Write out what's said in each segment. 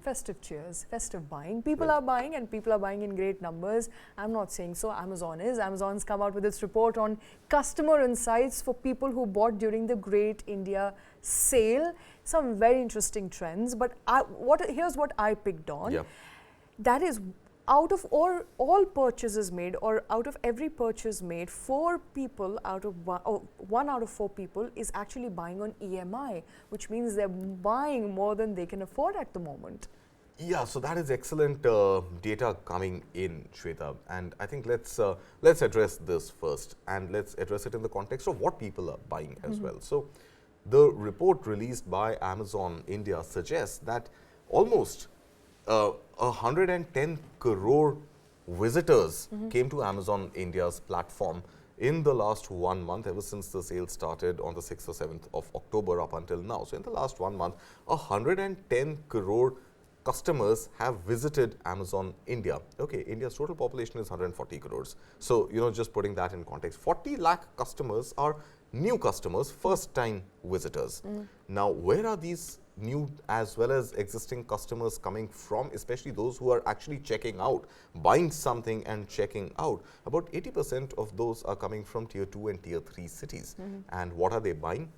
festive cheers, festive buying. People are buying and people are buying in great numbers. I'm not saying so, Amazon is. Amazon's come out with its report on customer insights for people who bought during the Great India Sale. Some very interesting trends, but here's what I picked on. Yeah. That is, out of all purchases made, or out of every purchase made, 4 people out of 1 out of 4 people is actually buying on EMI, which means they're buying more than they can afford at the moment. Yeah, so that is excellent data coming in, Shweta, and I think let's address this first, and let's address it in the context of what people are buying as well. So the report released by Amazon India suggests that almost 110 crore visitors came to Amazon India's platform in the last 1 month, ever since the sale started on the 6th or 7th of October up until now. So in the last 1 month, 110 crore customers have visited Amazon India. Okay, India's total population is 140 crores. So, just putting that in context, 40 lakh customers are new customers, first time visitors. Now, where are these new as well as existing customers coming from, especially those who are actually checking out, buying something and checking out? About 80% of those are coming from tier 2 and tier 3 cities. And what are they buying?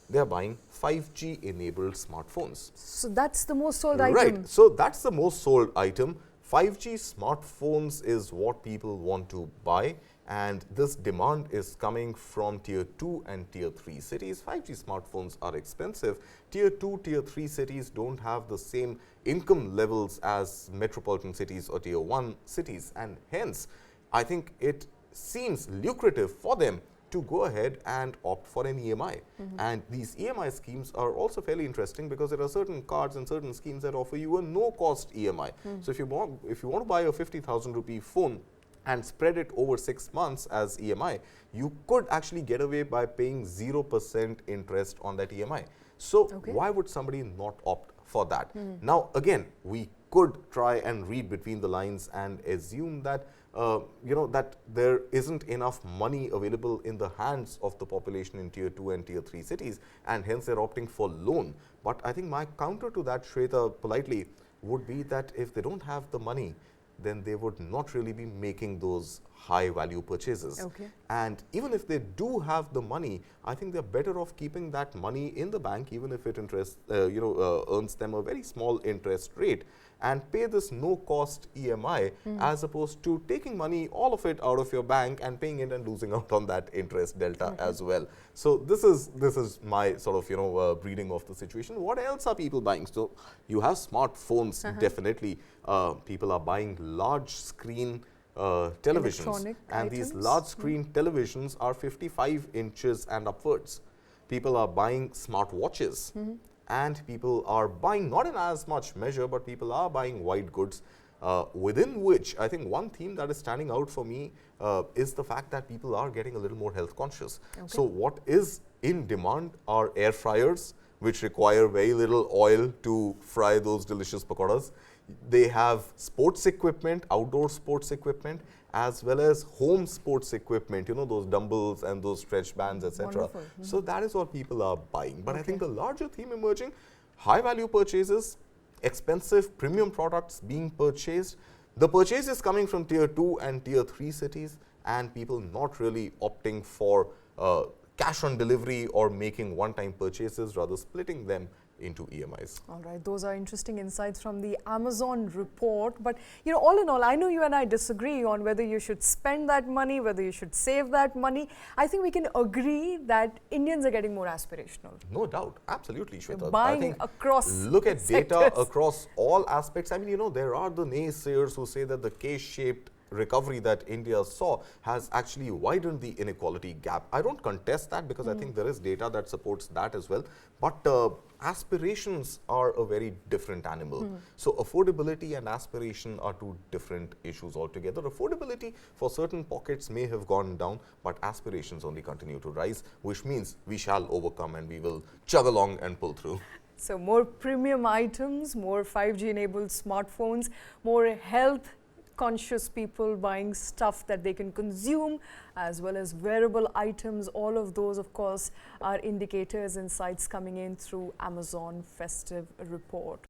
They are buying 5G enabled smartphones. So that's the most sold item. Right. So that's the most sold item. 5G smartphones is what people want to buy, and this demand is coming from tier 2 and tier 3 cities. 5G smartphones are expensive. Tier 2, tier 3 cities don't have the same income levels as metropolitan cities or tier 1 cities, and hence I think it seems lucrative for them to go ahead and opt for an EMI. And these EMI schemes are also fairly interesting because there are certain cards and certain schemes that offer you a no-cost EMI. So if you want to buy a 50,000 rupee phone and spread it over 6 months as EMI, you could actually get away by paying 0% interest on that EMI. So why would somebody not opt for that? Now again, we could try and read between the lines and assume that that there isn't enough money available in the hands of the population in tier 2 and tier 3 cities, and hence they're opting for loan. But I think my counter to that, Shweta, politely, would be that if they don't have the money, then they would not really be making those high value purchases. And even if they do have the money, I think they're better off keeping that money in the bank, even if it earns them a very small interest rate, and pay this no cost EMI as opposed to taking money, all of it out of your bank and paying it and losing out on that interest delta as well. So this is my sort of reading of the situation. What else are people buying? So you have smartphones, definitely. People are buying large screen televisions, and these large screen televisions are 55 inches and upwards. People are buying smartwatches. And people are buying, not in as much measure, but people are buying white goods, within which I think one theme that is standing out for me is the fact that people are getting a little more health conscious. So what is in demand are air fryers, which require very little oil to fry those delicious pakoras. They have sports equipment, outdoor sports equipment, as well as home sports equipment, those dumbbells and those stretch bands, etc. So that is what people are buying. But I think the larger theme emerging, high value purchases, expensive premium products being purchased, the purchases coming from tier 2 and tier 3 cities, and people not really opting for cash on delivery or making one-time purchases, rather splitting them into EMIs. All right, those are interesting insights from the Amazon report. But all in all, I know you and I disagree on whether you should spend that money, whether you should save that money. I think we can agree that Indians are getting more aspirational. No doubt, absolutely, Shweta. Buying across look at data across all aspects. I mean, there are the naysayers who say that the K-shaped recovery that India saw has actually widened the inequality gap. I don't contest that because I think there is data that supports that as well. But aspirations are a very different animal. So affordability and aspiration are two different issues altogether. Affordability for certain pockets may have gone down, but aspirations only continue to rise, which means we shall overcome and we will chug along and pull through. So more premium items, more 5G enabled smartphones, more health conscious people buying stuff that they can consume, as well as wearable items. All of those, of course, are indicators, insights coming in through Amazon festive report.